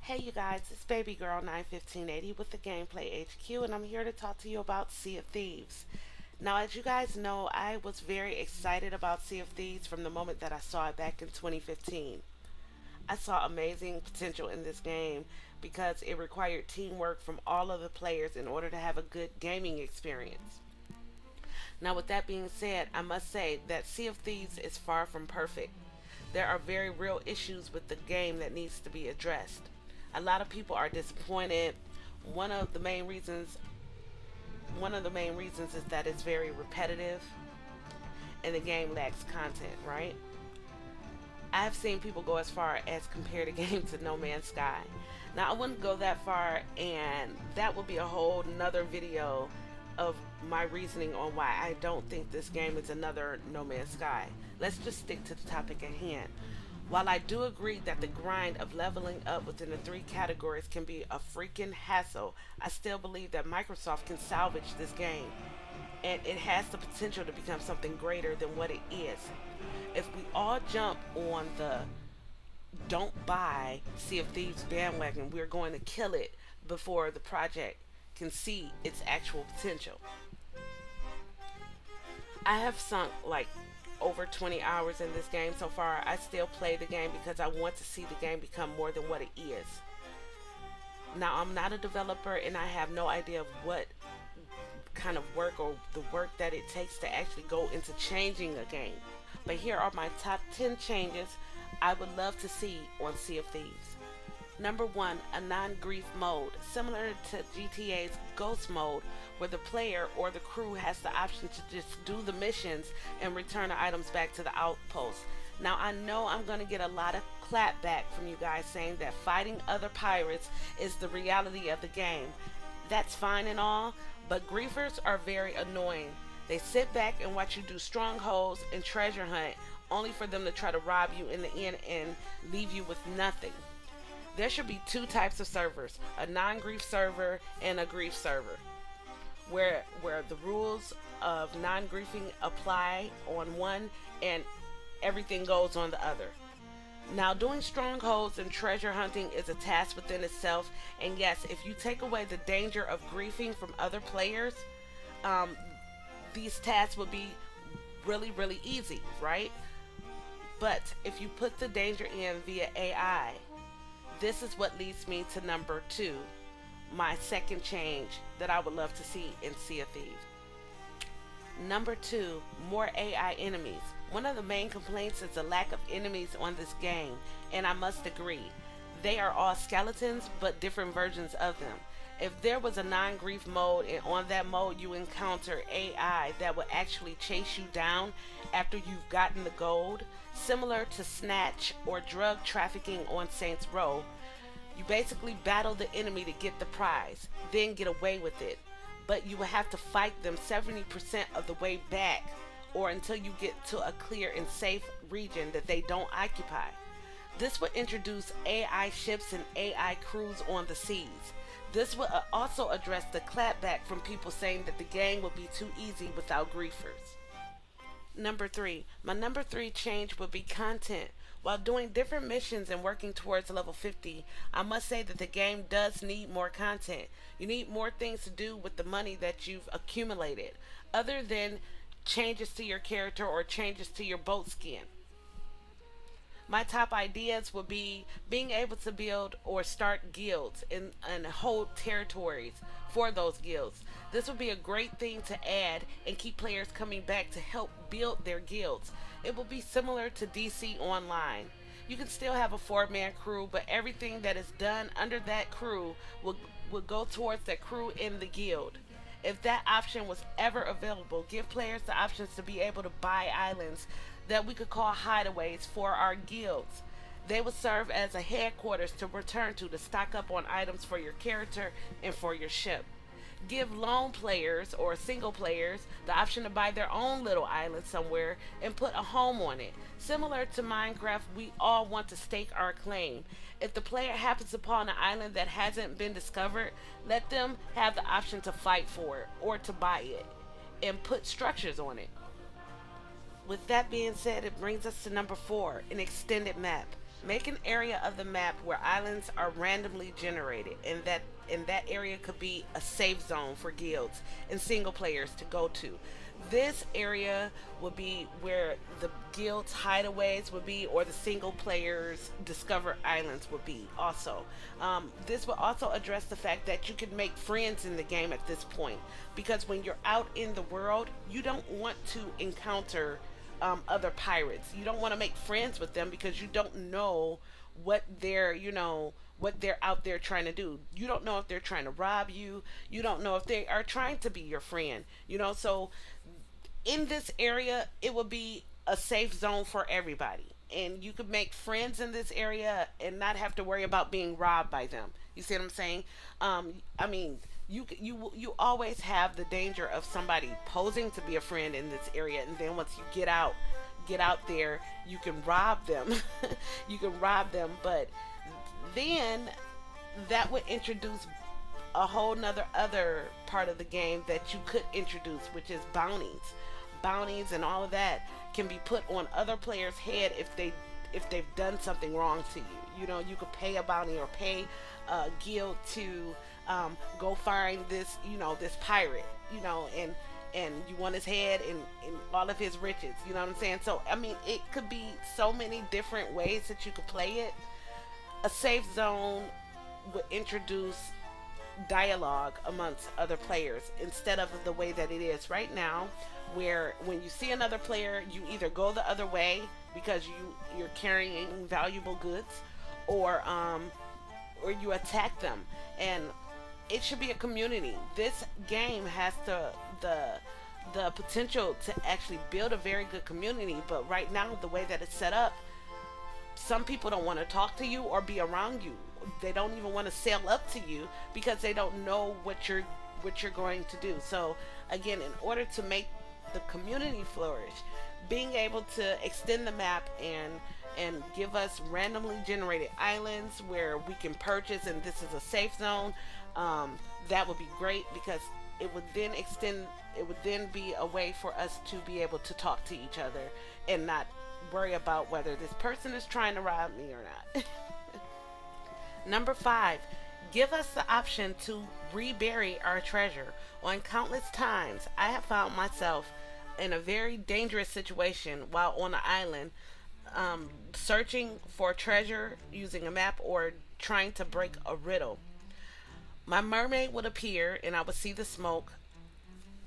Hey you guys, it's Baby Girl 91580 with the Gameplay HQ, and I'm here to talk to you about Sea of Thieves. Now, as you guys know, I was very excited about Sea of Thieves from the moment that I saw it back in 2015. I saw amazing potential in this game because it required teamwork from all of the players in order to have a good gaming experience. Now, with that being said, I must say that Sea of Thieves is far from perfect. There are very real issues with the game that needs to be addressed. A lot of people are disappointed. One of the main reasons one of the main reasons is that it's very repetitive and the game lacks content, right? I've seen people go as far as compare the game to No Man's Sky. Now I wouldn't go that far, and that would be a whole nother video of my reasoning on why I don't think this game is another No Man's Sky. Let's just stick to the topic at hand. While I do agree that the grind of leveling up within the three categories can be a freaking hassle, I still believe that Microsoft can salvage this game, and it has the potential to become something greater than what it is. If we all jump on the don't buy Sea of Thieves bandwagon, we're going to kill it before the project can see its actual potential. I have sunk like over 20 hours in this game so far. I still play the game because I want to see the game become more than what it is. Now, I'm not a developer and I have no idea of what kind of work or the work that it takes to actually go into changing a game. But here are my top 10 changes I would love to see on Sea of Thieves. Number one, a non-grief mode, similar to GTA's Ghost mode, where the player or the crew has the option to just do the missions and return the items back to the outpost. Now, I know I'm going to get a lot of clapback from you guys saying that fighting other pirates is the reality of the game. That's fine and all, but griefers are very annoying. They sit back and watch you do strongholds and treasure hunt, only for them to try to rob you in the end and leave you with nothing. There should be two types of servers, a non-grief server and a grief server, where the rules of non-griefing apply on one and everything goes on the other. Now, doing strongholds and treasure hunting is a task within itself, and yes, if you take away the danger of griefing from other players, um, these tasks would be really, really easy, right? But if you put the danger in via AI, this is what leads me to number two, my second change that I would love to see in Sea of Thieves. Number two, more AI enemies. One of the main complaints is the lack of enemies on this game, and I must agree. They are all skeletons, but different versions of them. If there was a non-grief mode, and on that mode you encounter AI that will actually chase you down after you've gotten the gold, similar to Snatch or drug trafficking on Saints Row, you basically battle the enemy to get the prize, then get away with it. But you will have to fight them 70% of the way back, or until you get to a clear and safe region that they don't occupy. This would introduce AI ships and AI crews on the seas. This will also address the clapback from people saying that the game would be too easy without griefers. Number three, my number three change would be content. While doing different missions and working towards level 50, I must say that the game does need more content. You need more things to do with the money that you've accumulated, other than changes to your character or changes to your boat skin. My top ideas would be being able to build or start guilds and hold territories for those guilds. This would be a great thing to add and keep players coming back to help build their guilds. It will be similar to DC Online. You can still have a four-man crew, but everything that is done under that crew will go towards that crew in the guild. If that option was ever available, give players the options to be able to buy islands that we could call hideaways for our guilds. They would serve as a headquarters to return to stock up on items for your character and for your ship. Give lone players or single players the option to buy their own little island somewhere and put a home on it. Similar to Minecraft, we all want to stake our claim. If the player happens upon an island that hasn't been discovered, let them have the option to fight for it or to buy it and put structures on it. With that being said, it brings us to number four, an extended map. Make an area of the map where islands are randomly generated, and that area could be a safe zone for guilds and single players to go to. This area would be where the guilds hideaways would be, or the single players discover islands would be also. This will also address the fact that you can make friends in the game at this point, because when you're out in the world you don't want to encounter other pirates. You don't want to make friends with them because you don't know what they're out there trying to do. You don't know if they're trying to rob you. You don't know if they are trying to be your friend. So in this area, it will be a safe zone for everybody. And you could make friends in this area and not have to worry about being robbed by them. You see what I'm saying? I mean, you always have the danger of somebody posing to be a friend in this area, and then once you get out there, you can rob them. You can rob them, but then that would introduce a whole nother other part of the game that you could introduce, which is bounties and all of that can be put on other players' head if they've done something wrong to you. You could pay a bounty or pay a guild to go find this pirate, and you want his head and all of his riches. You know what I'm saying? So I mean, it could be so many different ways that you could play it. A safe zone would introduce dialogue amongst other players instead of the way that it is right now, where when you see another player you either go the other way because you're carrying valuable goods, or you attack them. And it should be a community. This game has the potential to actually build a very good community, but right now the way that it's set up, some people don't want to talk to you or be around you. They don't even want to sail up to you because they don't know what you're going to do. So again, in order to make the community flourish, being able to extend the map and give us randomly generated islands where we can purchase, and this is a safe zone, that would be great, because it would then be a way for us to be able to talk to each other and not worry about whether this person is trying to rob me or not. Number 5, give us the option to rebury our treasure. On countless times, I have found myself in a very dangerous situation while on an island, searching for treasure using a map or trying to break a riddle. My mermaid would appear and I would see the smoke,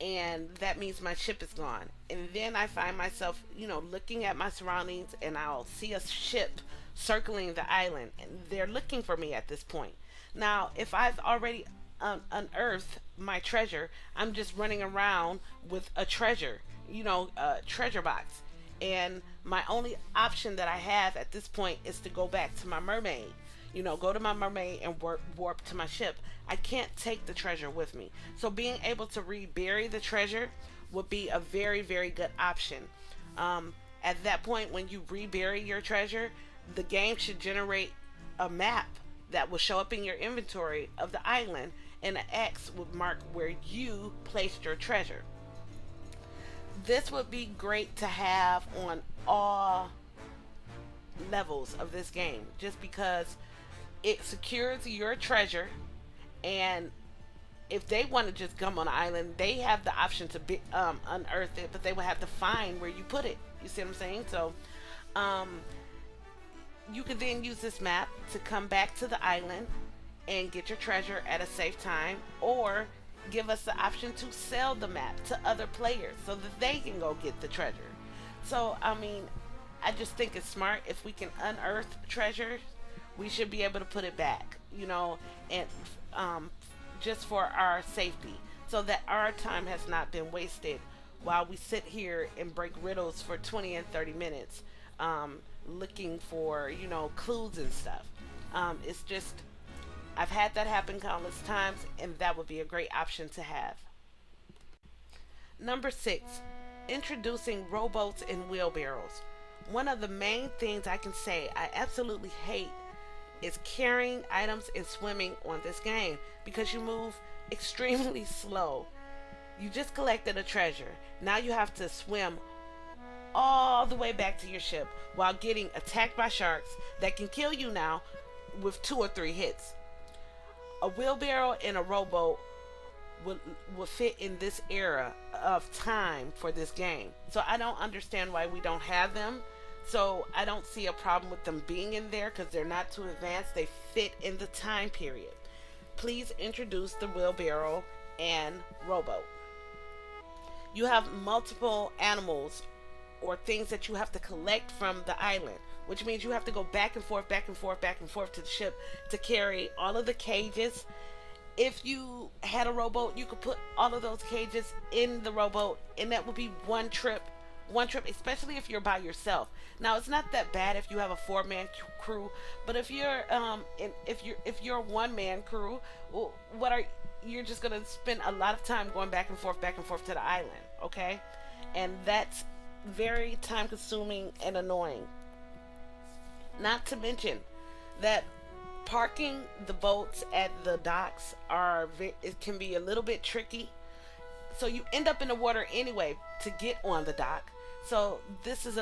and that means my ship is gone. And then I find myself, looking at my surroundings, and I'll see a ship circling the island, and they're looking for me at this point. Now, if I've already unearthed my treasure, I'm just running around with a treasure box. And my only option that I have at this point is to go back to my mermaid. Go to my mermaid and warp to my ship. I can't take the treasure with me. So being able to rebury the treasure would be a very, very good option. At that point, when you rebury your treasure, the game should generate a map that will show up in your inventory of the island, and an X would mark where you placed your treasure. This would be great to have on all levels of this game, just because it secures your treasure. And if they want to just come on the island, they have the option to unearth it, but they will have to find where you put it. You see what I'm saying? So you could then use this map to come back to the island and get your treasure at a safe time, or give us the option to sell the map to other players so that they can go get the treasure. So I mean, I just think it's smart. If we can unearth treasures, we should be able to put it back, and just for our safety, so that our time has not been wasted while we sit here and break riddles for 20 and 30 minutes, looking for, clues and stuff. It's just, I've had that happen countless times, and that would be a great option to have. Number 6, introducing rowboats and wheelbarrows. One of the main things I can say I absolutely hate is carrying items and swimming on this game, because you move extremely slow. You just collected a treasure. Now you have to swim all the way back to your ship while getting attacked by sharks that can kill you now with 2 or 3 hits. A wheelbarrow and a rowboat would, would fit in this era of time for this game. So I don't understand why we don't have them. So I don't see a problem with them being in there because they're not too advanced. They fit in the time period. Please introduce the wheelbarrow and rowboat. You have multiple animals or things that you have to collect from the island, which means you have to go back and forth, back and forth, back and forth to the ship to carry all of the cages. If you had a rowboat, you could put all of those cages in the rowboat, and that would be one trip. One trip, especially if you're by yourself. Now, it's not that bad if you have a four-man crew, but if you're a one-man crew, well, what are you're just gonna spend a lot of time going back and forth to the island, okay? And that's very time-consuming and annoying. Not to mention that parking the boats at the docks it can be a little bit tricky, so you end up in the water anyway to get on the dock. So this is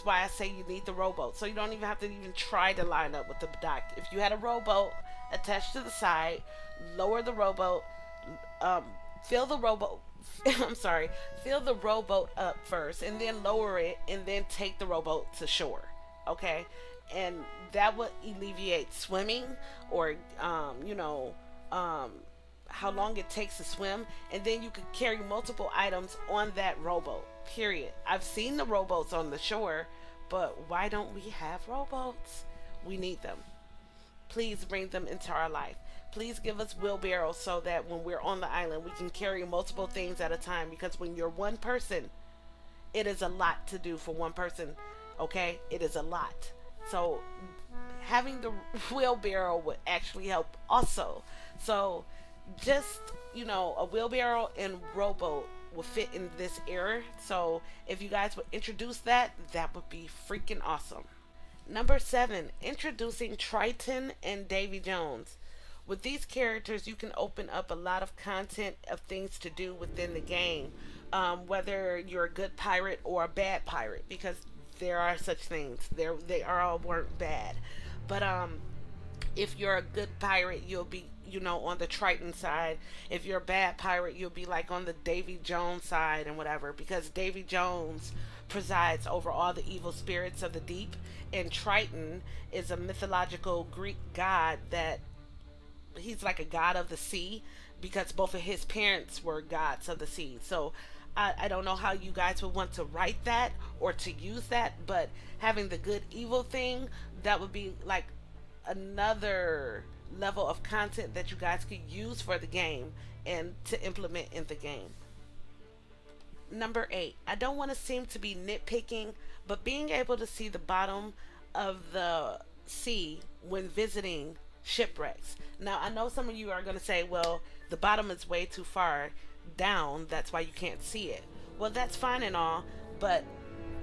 why I say you need the rowboat, so you don't even have to even try to line up with the dock. If you had a rowboat attached to the side, lower the rowboat, um, fill the rowboat I'm sorry, fill the rowboat up first and then lower it and then take the rowboat to shore, okay? And that would alleviate swimming or um, how long it takes to swim, and then you could carry multiple items on that rowboat. Period. I've seen the rowboats on the shore, but why don't we have rowboats? We need them. Please bring them into our life. Please give us wheelbarrows so that when we're on the island, we can carry multiple things at a time. Because when you're one person, it is a lot to do for one person. Okay? It is a lot. So having the wheelbarrow would actually help also. So just, a wheelbarrow and rowboat will fit in this era. So if you guys would introduce that, that would be freaking awesome. Number 7, introducing Triton and Davy Jones. With these characters, you can open up a lot of content of things to do within the game, whether you're a good pirate or a bad pirate, because there are such things. They are all weren't bad, but if you're a good pirate, you'll be on the Triton side. If you're a bad pirate, you'll be like on the Davy Jones side and whatever, because Davy Jones presides over all the evil spirits of the deep, and Triton is a mythological Greek god that he's like a god of the sea because both of his parents were gods of the sea. So I don't know how you guys would want to write that or to use that, but having the good evil thing, that would be like another level of content that you guys could use for the game and to implement in the game. Number 8, I don't want to seem to be nitpicking, but being able to see the bottom of the sea when visiting shipwrecks. Now, I know some of you are going to say, well, the bottom is way too far down, that's why you can't see it. Well, that's fine and all, but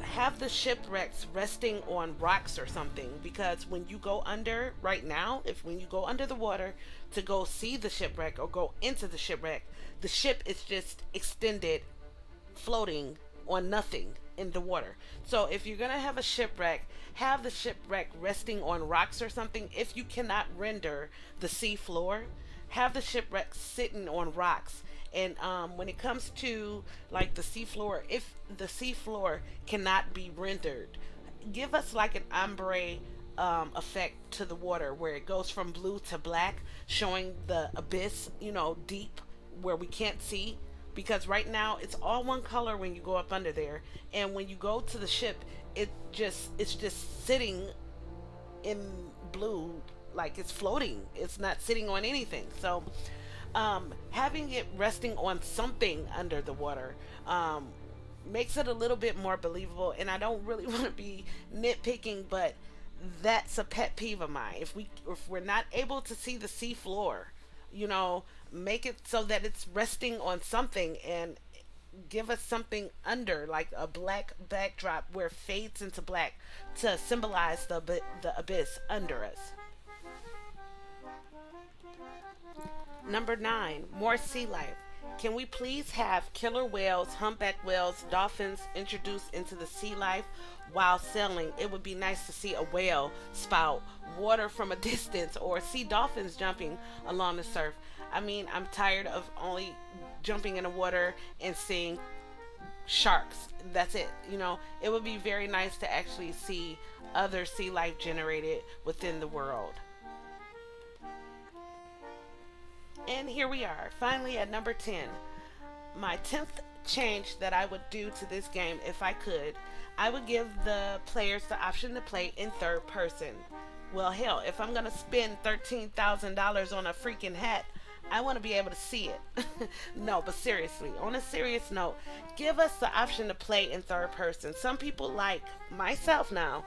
have the shipwrecks resting on rocks or something, because when you go under right now, if when you go under the water to go see the shipwreck or go into the ship is just extended floating on nothing in the water. So if you're gonna have a shipwreck, have the shipwreck resting on rocks or something. If you cannot render the sea floor, have the shipwreck sitting on rocks. And when it comes to like the sea floor, if the sea floor cannot be rendered, give us like an ombre effect to the water where it goes from blue to black, showing the abyss, deep where we can't see. Because right now it's all one color when you go up under there, and when you go to the ship, it's just sitting in blue, like it's floating. It's not sitting on anything. So having it resting on something under the water makes it a little bit more believable. And I don't really want to be nitpicking, but that's a pet peeve of mine. If we're not able to see the sea floor, make it so that it's resting on something, and give us something under, like a black backdrop where it fades into black to symbolize the abyss under us. Number 9, more sea life. Can we please have killer whales, humpback whales, dolphins introduced into the sea life while sailing? It would be nice to see a whale spout water from a distance or see dolphins jumping along the surf. I mean, I'm tired of only jumping in the water and seeing sharks. That's it. It would be very nice to actually see other sea life generated within the world. And here we are, finally at number 10. My 10th change that I would do to this game if I could, I would give the players the option to play in third person. Well, hell, if I'm going to spend $13,000 on a freaking hat, I want to be able to see it. No, but seriously, on a serious note, give us the option to play in third person. Some people, like myself now,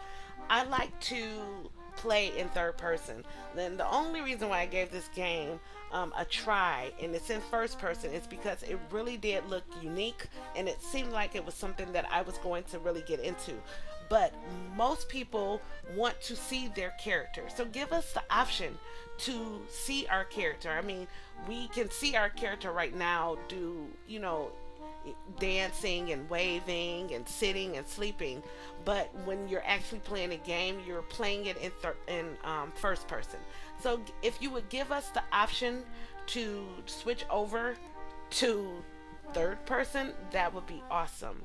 I like to play in third person. Then the only reason why I gave this game a try and it's in first person is because it really did look unique and it seemed like it was something that I was going to really get into. But most people want to see their character. So give us the option to see our character. I mean, we can see our character right now do, dancing and waving and sitting and sleeping. But when you're actually playing a game, you're playing it in first person. So if you would give us the option to switch over to third person, that would be awesome.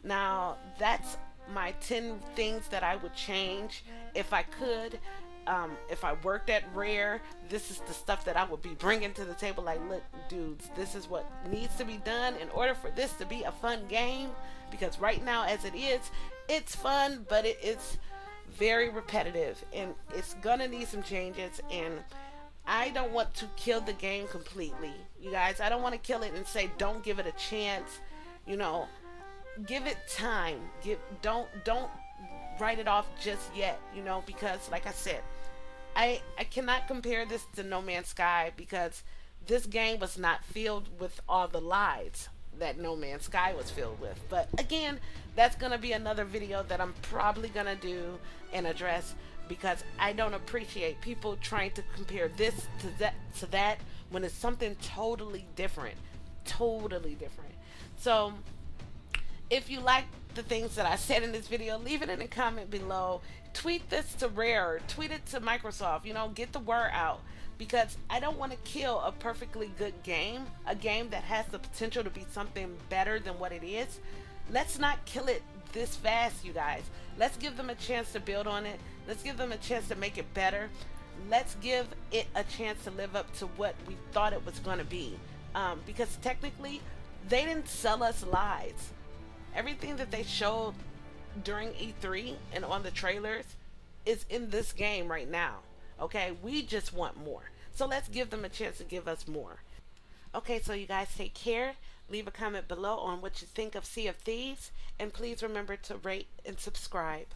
Now, that's my 10 things that I would change if I could. If I worked at Rare, this is the stuff that I would be bringing to the table. Like, look, dudes, this is what needs to be done in order for this to be a fun game. Because right now, as it is, it's fun, but it's very repetitive and it's gonna need some changes. And I don't want to kill the game completely, you guys. I don't want to kill it and say don't give it a chance. You know, give it time. Don't write it off just yet. Because like I said, I cannot compare this to No Man's Sky because this game was not filled with all the lies that No Man's Sky was filled with. But again, that's gonna be another video that I'm probably gonna do and address because I don't appreciate people trying to compare this to that when it's something totally different. Totally different. So if you like the things that I said in this video, leave it in a comment below. Tweet this to Rare, tweet it to Microsoft, get the word out because I don't want to kill a perfectly good game, a game that has the potential to be something better than what it is. Let's not kill it this fast, you guys. Let's give them a chance to build on it. Let's give them a chance to make it better. Let's give it a chance to live up to what we thought it was going to be. Because technically, they didn't sell us lies. Everything that they showed during E3 and on the trailers is in this game right now. Okay, we just want more. So let's give them a chance to give us more. Okay, so you guys take care. Leave a comment below on what you think of Sea of Thieves. And please remember to rate and subscribe.